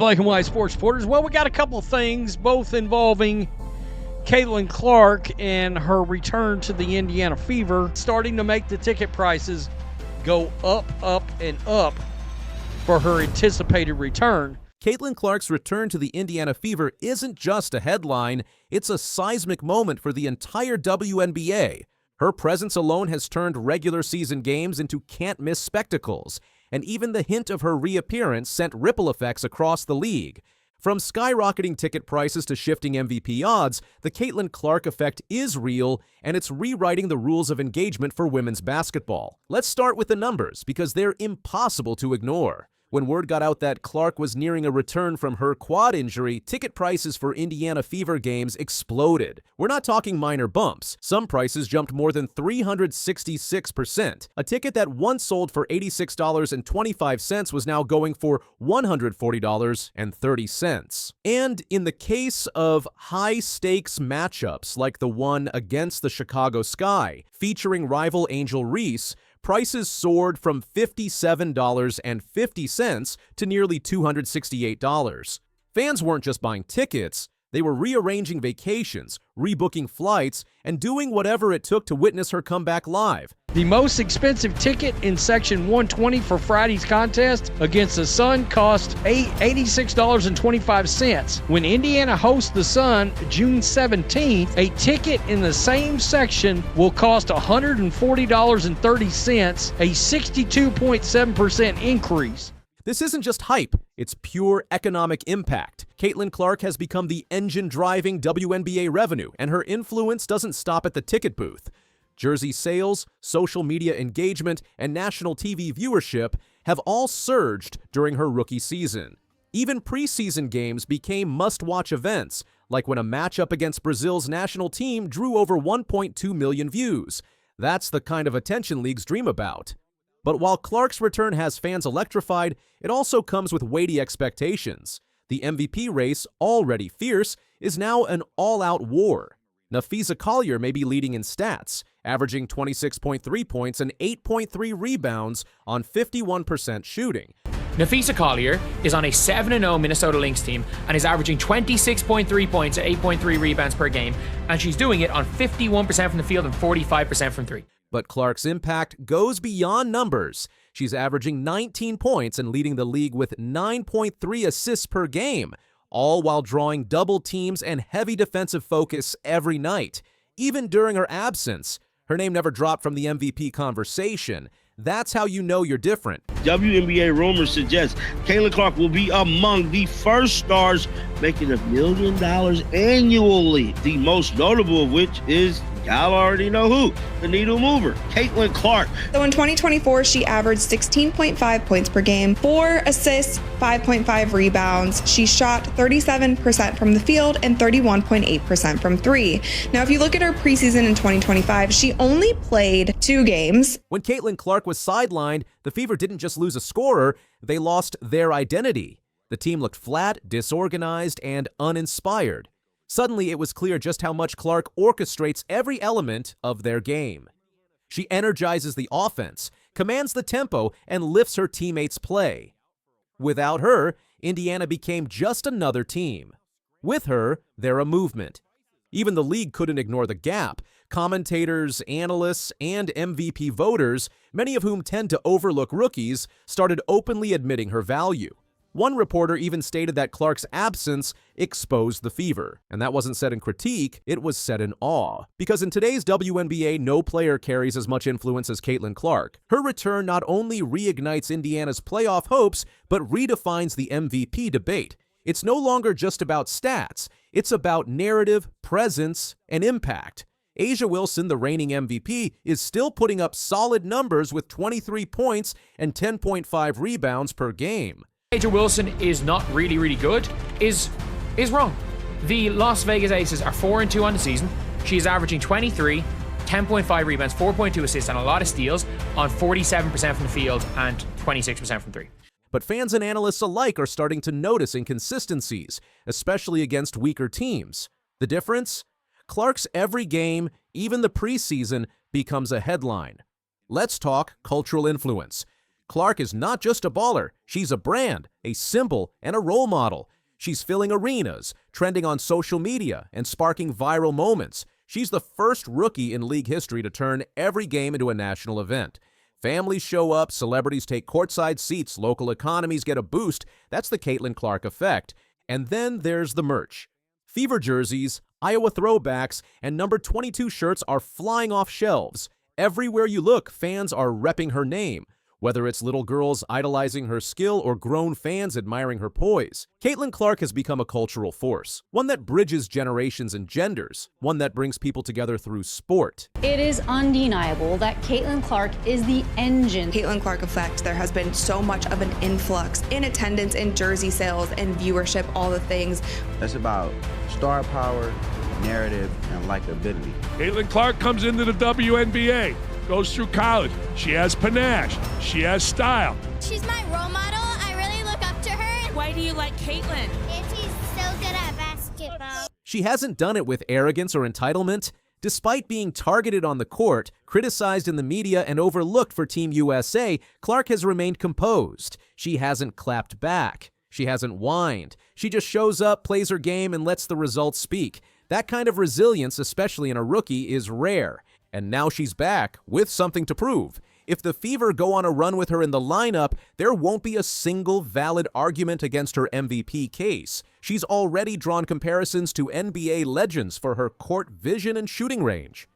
Black and White Sports Reporters. Well, we got a couple of things, both involving Caitlin Clark and her return to the Indiana Fever, starting to make the ticket prices go up, and up for her anticipated return. Caitlin Clark's return to the Indiana Fever isn't just a headline, it's a seismic moment for the entire WNBA. Her presence alone has turned regular season games into can't-miss spectacles, and even the hint of her reappearance sent ripple effects across the league. From skyrocketing ticket prices to shifting MVP odds, the Caitlin Clark effect is real, and it's rewriting the rules of engagement for women's basketball. Let's start with the numbers, because they're impossible to ignore. When word got out that Clark was nearing a return from her quad injury, ticket prices for Indiana Fever games exploded. We're not talking minor bumps. Some prices jumped more than 366%. A ticket that once sold for $86.25 was now going for $140.30. And in the case of high-stakes matchups like the one against the Chicago Sky, featuring rival Angel Reese, prices soared from $57.50 to nearly $268. Fans weren't just buying tickets, they were rearranging vacations, rebooking flights, and doing whatever it took to witness her comeback live. The most expensive ticket in Section 120 for Friday's contest against the Sun cost $86.25. When Indiana hosts the Sun June 17th, a ticket in the same section will cost $140.30, a 62.7% increase. This isn't just hype, it's pure economic impact. Caitlin Clark has become the engine driving WNBA revenue, and her influence doesn't stop at the ticket booth. Jersey sales, social media engagement, and national TV viewership have all surged during her rookie season. Even preseason games became must-watch events, like when a matchup against Brazil's national team drew over 1.2 million views. That's the kind of attention leagues dream about. But while Clark's return has fans electrified, it also comes with weighty expectations. The MVP race, already fierce, is now an all-out war. Napheesa Collier may be leading in stats, averaging 26.3 points and 8.3 rebounds on 51% shooting. Napheesa Collier is on a 7-0 Minnesota Lynx team and is averaging 26.3 points and 8.3 rebounds per game, and she's doing it on 51% from the field and 45% from three. But Clark's impact goes beyond numbers. She's averaging 19 points and leading the league with 9.3 assists per game, all while drawing double teams and heavy defensive focus every night. Even during her absence, her name never dropped from the MVP conversation. That's how you know you're different. WNBA rumors suggest Caitlin Clark will be among the first stars making $1 million annually, the most notable of which is, y'all already know who, the needle mover, Caitlin Clark. So in 2024, she averaged 16.5 points per game, 4 assists, 5.5 rebounds. She shot 37% from the field and 31.8% from three. Now, if you look at her preseason in 2025, she only played 2 games. When Caitlin Clark was sidelined, the Fever didn't just lose a scorer, they lost their identity. The team looked flat, disorganized, and uninspired. Suddenly, it was clear just how much Clark orchestrates every element of their game. She energizes the offense, commands the tempo, and lifts her teammates' play. Without her, Indiana became just another team. With her, they're a movement. Even the league couldn't ignore the gap. Commentators, analysts, and MVP voters, many of whom tend to overlook rookies, started openly admitting her value. One reporter even stated that Clark's absence exposed the Fever. And that wasn't said in critique, it was said in awe. Because in today's WNBA, no player carries as much influence as Caitlin Clark. Her return not only reignites Indiana's playoff hopes, but redefines the MVP debate. It's no longer just about stats, it's about narrative, presence, and impact. A'ja Wilson, the reigning MVP, is still putting up solid numbers with 23 points and 10.5 rebounds per game. A'ja Wilson is not really good is wrong. The Las Vegas Aces are 4-2 on the season. She is averaging 23, 10.5 rebounds, 4.2 assists, and a lot of steals on 47% from the field and 26% from three. But fans and analysts alike are starting to notice inconsistencies, especially against weaker teams. The difference? Clark's every game, even the preseason, becomes a headline. Let's talk cultural influence. Clark is not just a baller, she's a brand, a symbol, and a role model. She's filling arenas, trending on social media, and sparking viral moments. She's the first rookie in league history to turn every game into a national event. Families show up, celebrities take courtside seats, local economies get a boost. That's the Caitlin Clark effect. And then there's the merch. Fever jerseys, Iowa throwbacks, and number 22 shirts are flying off shelves. Everywhere you look, fans are repping her name. Whether it's little girls idolizing her skill or grown fans admiring her poise, Caitlin Clark has become a cultural force, one that bridges generations and genders, one that brings people together through sport. It is undeniable that Caitlin Clark is the engine. Caitlin Clark effect, there has been so much of an influx in attendance, in jersey sales, and viewership, all the things. That's about star power, narrative, and likability. Caitlin Clark comes into the WNBA. Goes through college. She has panache. She has style. She's my role model. I really look up to her. Why do you like Caitlin? And she's so good at basketball. She hasn't done it with arrogance or entitlement. Despite being targeted on the court, criticized in the media, and overlooked for Team USA, Clark has remained composed. She hasn't clapped back. She hasn't whined. She just shows up, plays her game, and lets the results speak. That kind of resilience, especially in a rookie, is rare. And now she's back with something to prove. If the Fever go on a run with her in the lineup, there won't be a single valid argument against her MVP case. She's already drawn comparisons to NBA legends for her court vision and shooting range.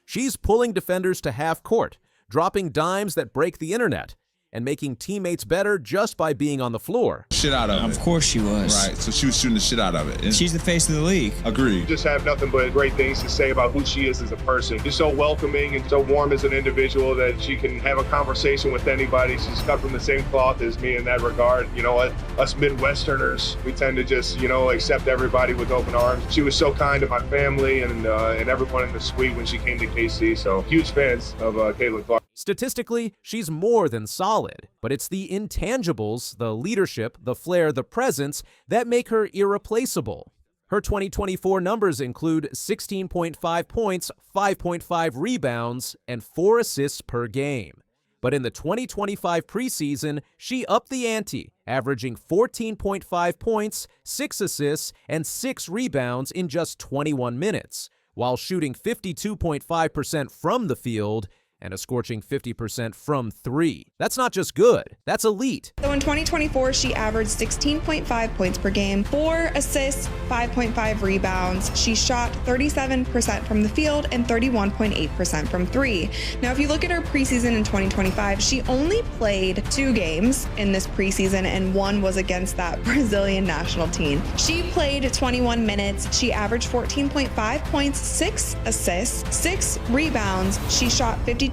She's pulling defenders to half court, dropping dimes that break the internet, and making teammates better just by being on the floor. Shit out of it. Of course she was. Right, so she was shooting the shit out of it. She's the face of the league. Agreed. Just have nothing but great things to say about who she is as a person. Just so welcoming and so warm as an individual that she can have a conversation with anybody. She's cut from the same cloth as me in that regard. You know, us Midwesterners, we tend to just, accept everybody with open arms. She was so kind to my family and everyone in the suite when she came to KC. So huge fans of Caitlin Clark. Statistically, she's more than solid, but it's the intangibles, the leadership, the flair, the presence that make her irreplaceable. Her 2024 numbers include 16.5 points, 5.5 rebounds, and 4 assists per game. But in the 2025 preseason, she upped the ante, averaging 14.5 points, 6 assists, and 6 rebounds in just 21 minutes, while shooting 52.5% from the field and a scorching 50% from 3. That's not just good, that's elite. So in 2024, she averaged 16.5 points per game, 4 assists, 5.5 rebounds. She shot 37% from the field and 31.8% from 3. Now, if you look at her preseason in 2025, she only played 2 games in this preseason, and one was against that Brazilian national team. She played 21 minutes. She averaged 14.5 points, 6 assists, 6 rebounds. She shot 52.5%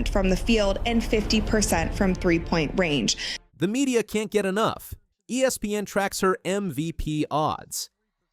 from the field and 50% from three-point range. The media can't get enough. ESPN tracks her MVP odds.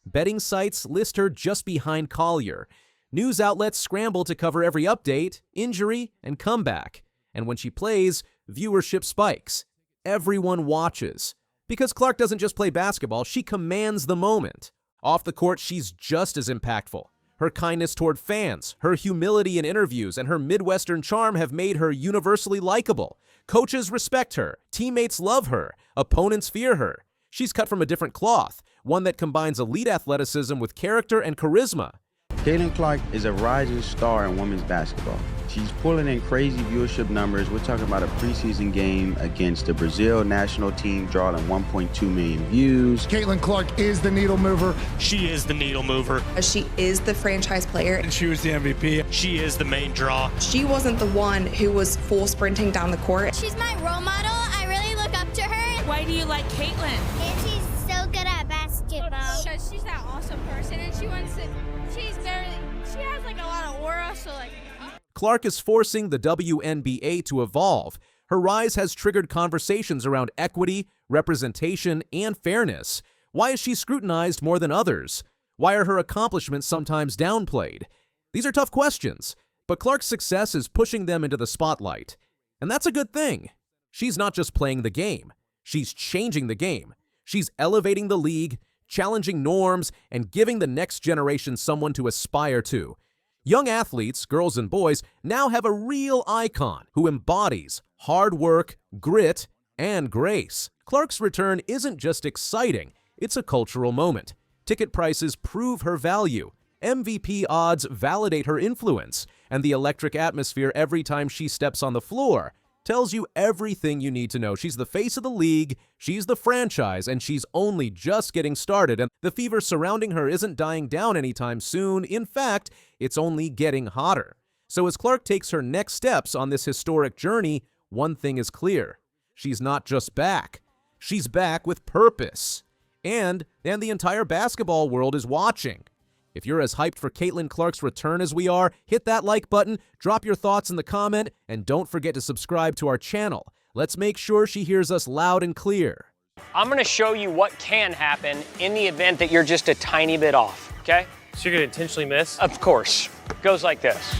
Betting sites list her just behind Collier. News outlets scramble to cover every update, injury, and comeback. And when she plays, viewership spikes. Everyone watches. Because Clark doesn't just play basketball, she commands the moment. Off the court, she's just as impactful. Her kindness toward fans, her humility in interviews, and her Midwestern charm have made her universally likable. Coaches respect her, teammates love her, opponents fear her. She's cut from a different cloth, one that combines elite athleticism with character and charisma. Caitlin Clark is a rising star in women's basketball. She's pulling in crazy viewership numbers. We're talking about a preseason game against the Brazil national team, drawing 1.2 million views. Caitlin Clark is the needle mover. She is the needle mover. She is the franchise player. And she was the MVP. She is the main draw. She wasn't the one who was full sprinting down the court. She's my role model. I really look up to her. Why do you like Caitlin? And she's so good at basketball. Because she's that awesome person, and she has like a lot of aura, so like. Clark is forcing the WNBA to evolve. Her rise has triggered conversations around equity, representation, and fairness. Why is she scrutinized more than others? Why are her accomplishments sometimes downplayed? These are tough questions, but Clark's success is pushing them into the spotlight. And that's a good thing. She's not just playing the game. She's changing the game. She's elevating the league, challenging norms, and giving the next generation someone to aspire to. Young athletes, girls and boys, now have a real icon who embodies, hard work, grit, and grace. Clark's return isn't just exciting, it's a cultural moment. Ticket prices prove her value. MVP odds validate her influence, and the electric atmosphere every time she steps on the floor tells you everything you need to know. She's the face of the league, she's the franchise, and she's only just getting started, and the fever surrounding her isn't dying down anytime soon. In fact, it's only getting hotter. So as Clark takes her next steps on this historic journey, one thing is clear. She's not just back. She's back with purpose. And the entire basketball world is watching. If you're as hyped for Caitlin Clark's return as we are, hit that like button, drop your thoughts in the comment, and don't forget to subscribe to our channel. Let's make sure she hears us loud and clear. I'm going to show you what can happen in the event that you're just a tiny bit off, okay? So you're going to intentionally miss? Of course. Goes like this.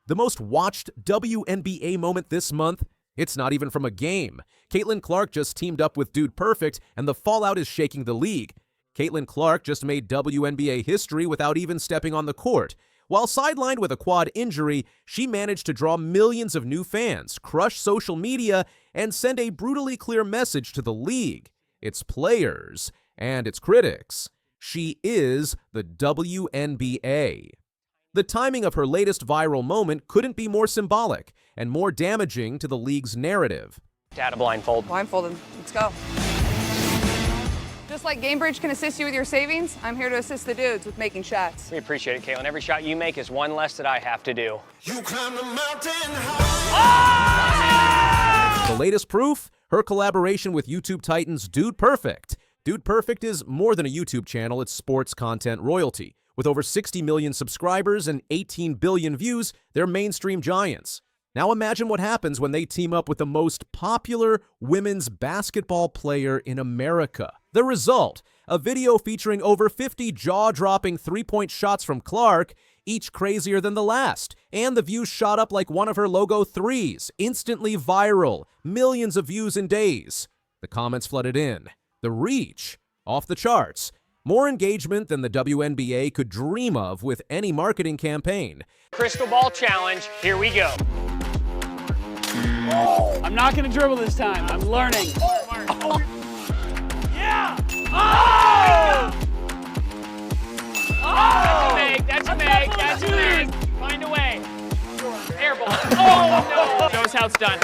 The most watched WNBA moment this month? It's not even from a game. Caitlin Clark just teamed up with Dude Perfect, and the fallout is shaking the league. Caitlin Clark just made WNBA history without even stepping on the court. While sidelined with a quad injury, she managed to draw millions of new fans, crush social media, and send a brutally clear message to the league, its players, and its critics. She is the WNBA. The timing of her latest viral moment couldn't be more symbolic and more damaging to the league's narrative. Data blindfold. Blindfolded. Let's go. Just like GameBridge can assist you with your savings, I'm here to assist the dudes with making shots. We appreciate it, Caitlin. Every shot you make is one less that I have to do. You climb the mountain high. The latest proof? Her collaboration with YouTube titans Dude Perfect. Dude Perfect is more than a YouTube channel, it's sports content royalty. With over 60 million subscribers and 18 billion views, they're mainstream giants. Now imagine what happens when they team up with the most popular women's basketball player in America. The result, a video featuring over 50 jaw-dropping three-point shots from Clark, each crazier than the last. And the views shot up like one of her logo threes, instantly viral, millions of views in days. The comments flooded in. The reach, off the charts. More engagement than the WNBA could dream of with any marketing campaign. Crystal ball challenge, here we go. I'm not going to dribble this time. I'm learning. Oh. Yeah! Oh! That's a make, that's a make, that's a make. Find a way. Airball. Oh, no. Show us how it's done.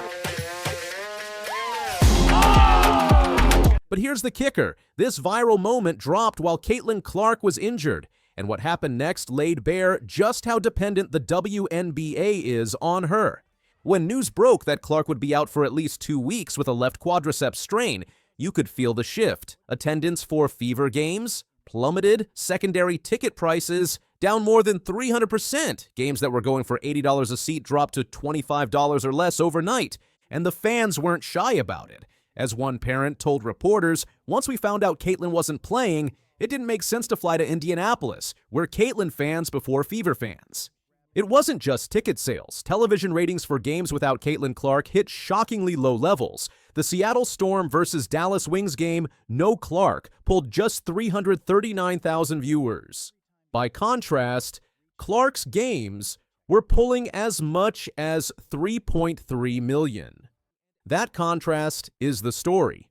But here's the kicker. This viral moment dropped while Caitlin Clark was injured. And what happened next laid bare just how dependent the WNBA is on her. When news broke that Clark would be out for at least 2 weeks with a left quadriceps strain, you could feel the shift. Attendance for Fever games plummeted, secondary ticket prices down more than 300%. Games that were going for $80 a seat dropped to $25 or less overnight, and the fans weren't shy about it. As one parent told reporters, once we found out Caitlin wasn't playing, it didn't make sense to fly to Indianapolis. We're Caitlin fans before Fever fans. It wasn't just ticket sales. Television ratings for games without Caitlin Clark hit shockingly low levels. The Seattle Storm versus Dallas Wings game, no Clark, pulled just 339,000 viewers. By contrast, Clark's games were pulling as much as 3.3 million. That contrast is the story.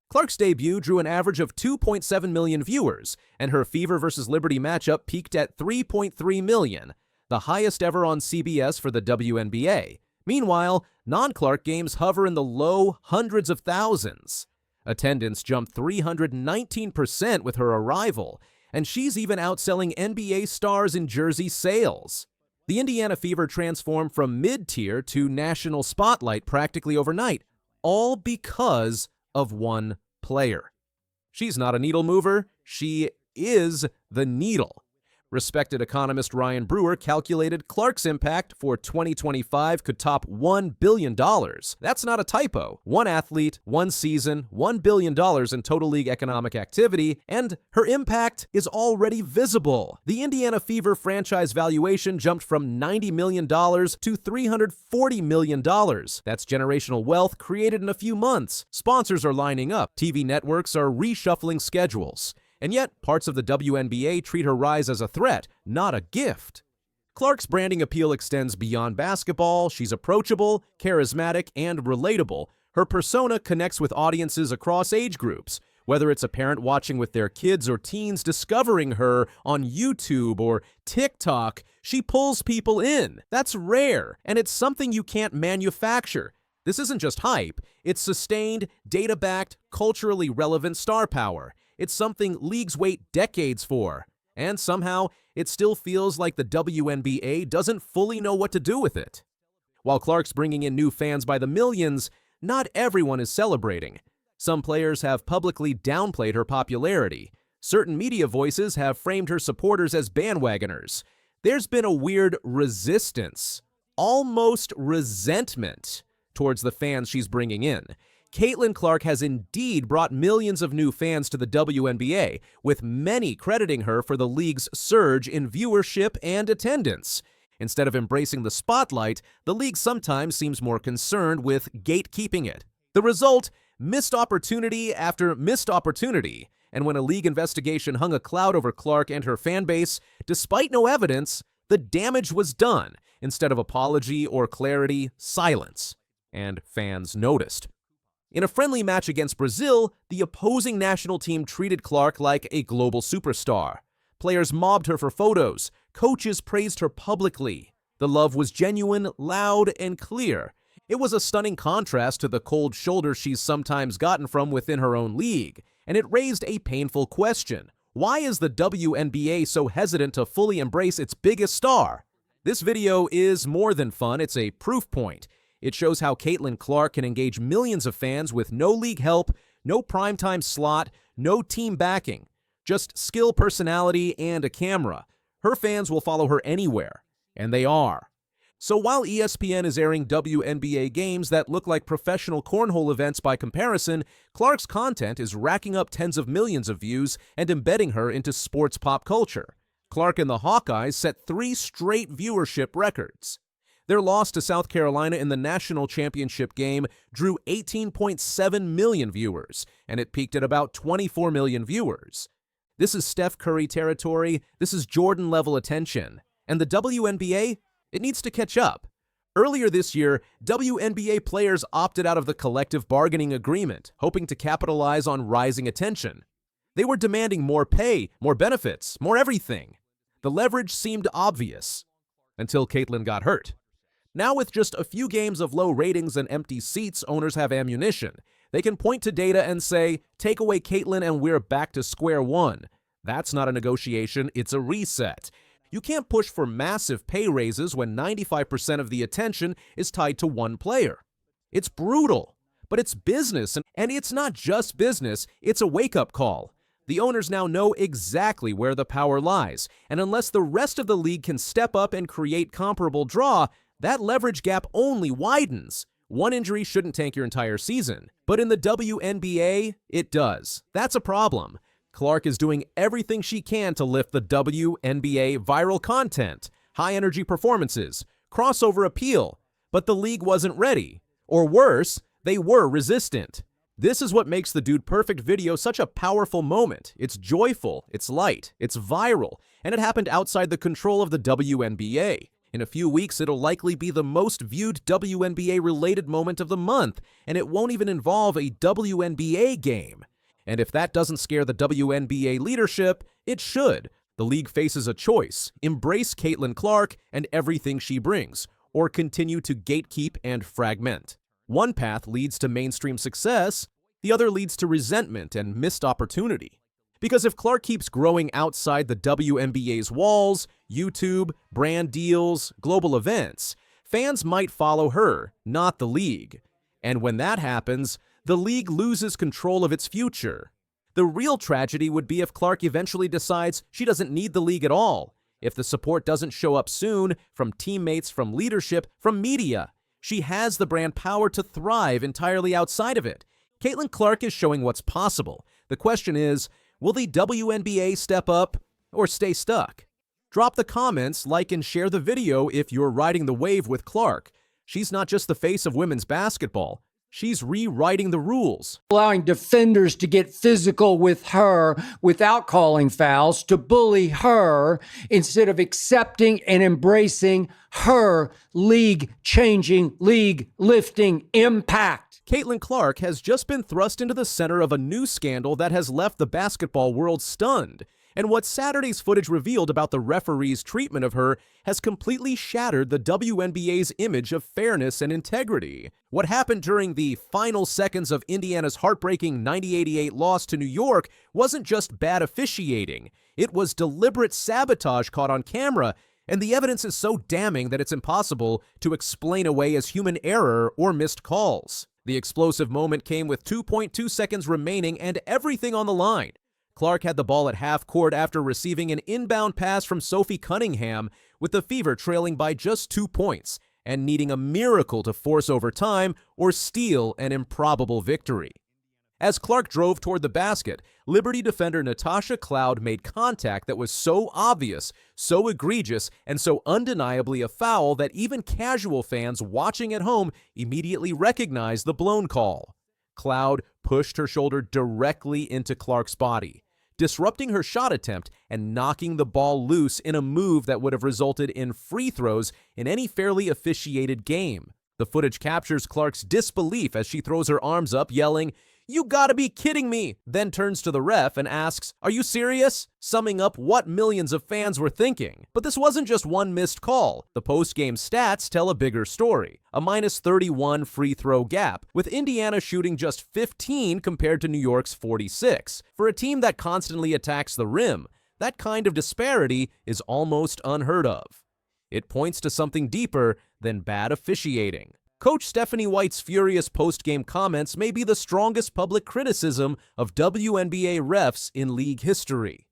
Clark's debut drew an average of 2.7 million viewers, and her Fever versus Liberty matchup peaked at 3.3 million. The highest ever on CBS for the WNBA. Meanwhile, non-Clark games hover in the low hundreds of thousands. Attendance jumped 319% with her arrival, and she's even outselling NBA stars in jersey sales. The Indiana Fever transformed from mid-tier to national spotlight practically overnight, all because of one player. She's not a needle mover, she is the needle. Respected economist Ryan Brewer calculated Clark's impact for 2025 could top $1 billion. That's not a typo. One athlete, one season, $1 billion in total league economic activity, and her impact is already visible. The Indiana Fever franchise valuation jumped from $90 million to $340 million. That's generational wealth created in a few months. Sponsors are lining up. TV networks are reshuffling schedules. And yet, parts of the WNBA treat her rise as a threat, not a gift. Clark's branding appeal extends beyond basketball. She's approachable, charismatic, and relatable. Her persona connects with audiences across age groups, whether it's a parent watching with their kids or teens discovering her on YouTube or TikTok. She pulls people in. That's rare, and it's something you can't manufacture. This isn't just hype. It's sustained, data-backed, culturally relevant star power. It's something leagues wait decades for. And somehow, it still feels like the WNBA doesn't fully know what to do with it. While Clark's bringing in new fans by the millions, not everyone is celebrating. Some players have publicly downplayed her popularity. Certain media voices have framed her supporters as bandwagoners. There's been a weird resistance, almost resentment, towards the fans she's bringing in. Caitlin Clark has indeed brought millions of new fans to the WNBA, with many crediting her for the league's surge in viewership and attendance. Instead of embracing the spotlight, the league sometimes seems more concerned with gatekeeping it. The result? Missed opportunity after missed opportunity. And when a league investigation hung a cloud over Clark and her fan base, despite no evidence, the damage was done. Instead of apology or clarity, silence. And fans noticed. In a friendly match against Brazil, the opposing national team treated Clark like a global superstar. Players mobbed her for photos. Coaches praised her publicly. The love was genuine, loud, and clear. It was a stunning contrast to the cold shoulder she's sometimes gotten from within her own league, and it raised a painful question. Why is the WNBA so hesitant to fully embrace its biggest star? This video is more than fun, it's a proof point. It shows how Caitlin Clark can engage millions of fans with no league help, no primetime slot, no team backing, just skill, personality, and a camera. Her fans will follow her anywhere, and they are. So while ESPN is airing WNBA games that look like professional cornhole events by comparison, Clark's content is racking up tens of millions of views and embedding her into sports pop culture. Clark and the Hawkeyes set 3 straight viewership records. Their loss to South Carolina in the national championship game drew 18.7 million viewers, and it peaked at about 24 million viewers. This is Steph Curry territory, this is Jordan-level attention. And the WNBA? It needs to catch up. Earlier this year, WNBA players opted out of the collective bargaining agreement, hoping to capitalize on rising attention. They were demanding more pay, more benefits, more everything. The leverage seemed obvious, until Caitlin got hurt. Now with just a few games of low ratings and empty seats, owners have ammunition. They can point to data and say, take away Caitlin and we're back to square one. That's not a negotiation, it's a reset. You can't push for massive pay raises when 95% of the attention is tied to one player. It's brutal, but it's business, and it's not just business, it's a wake-up call. The owners now know exactly where the power lies, and unless the rest of the league can step up and create comparable draw, that leverage gap only widens. One injury shouldn't tank your entire season, but in the WNBA, it does. That's a problem. Clark is doing everything she can to lift the WNBA viral content, high-energy performances, crossover appeal, but the league wasn't ready. Or worse, they were resistant. This is what makes the Dude Perfect video such a powerful moment. It's joyful, it's light, it's viral, and it happened outside the control of the WNBA. In a few weeks, it'll likely be the most viewed WNBA-related moment of the month, and it won't even involve a WNBA game. And if that doesn't scare the WNBA leadership, it should. The league faces a choice: embrace Caitlin Clark and everything she brings, or continue to gatekeep and fragment. One path leads to mainstream success, the other leads to resentment and missed opportunity. Because if Clark keeps growing outside the WNBA's walls, YouTube, brand deals, global events, fans might follow her, not the league. And when that happens, the league loses control of its future. The real tragedy would be if Clark eventually decides she doesn't need the league at all. If the support doesn't show up soon, from teammates, from leadership, from media, she has the brand power to thrive entirely outside of it. Caitlin Clark is showing what's possible. The question is, will the WNBA step up or stay stuck? Drop the comments, like and share the video if you're riding the wave with Clark. She's not just the face of women's basketball. She's rewriting the rules. Allowing defenders to get physical with her without calling fouls, to bully her instead of accepting and embracing her league-changing, league-lifting impact. Caitlin Clark has just been thrust into the center of a new scandal that has left the basketball world stunned. And what Saturday's footage revealed about the referee's treatment of her has completely shattered the WNBA's image of fairness and integrity. What happened during the final seconds of Indiana's heartbreaking 90-88 loss to New York wasn't just bad officiating. It was deliberate sabotage caught on camera, and the evidence is so damning that it's impossible to explain away as human error or missed calls. The explosive moment came with 2.2 seconds remaining and everything on the line. Clark had the ball at half court after receiving an inbound pass from Sophie Cunningham, with the Fever trailing by just 2 points and needing a miracle to force overtime or steal an improbable victory. As Clark drove toward the basket, Liberty defender Natasha Cloud made contact that was so obvious, so egregious, and so undeniably a foul that even casual fans watching at home immediately recognized the blown call. Cloud pushed her shoulder directly into Clark's body, disrupting her shot attempt and knocking the ball loose in a move that would have resulted in free throws in any fairly officiated game. The footage captures Clark's disbelief as she throws her arms up, yelling, "You gotta be kidding me!" then turns to the ref and asks, "Are you serious?" summing up what millions of fans were thinking. But this wasn't just one missed call. The post-game stats tell a bigger story. A -31 free throw gap, with Indiana shooting just 15 compared to New York's 46. For a team that constantly attacks the rim, that kind of disparity is almost unheard of. It points to something deeper than bad officiating. Coach Stephanie White's furious post-game comments may be the strongest public criticism of WNBA refs in league history.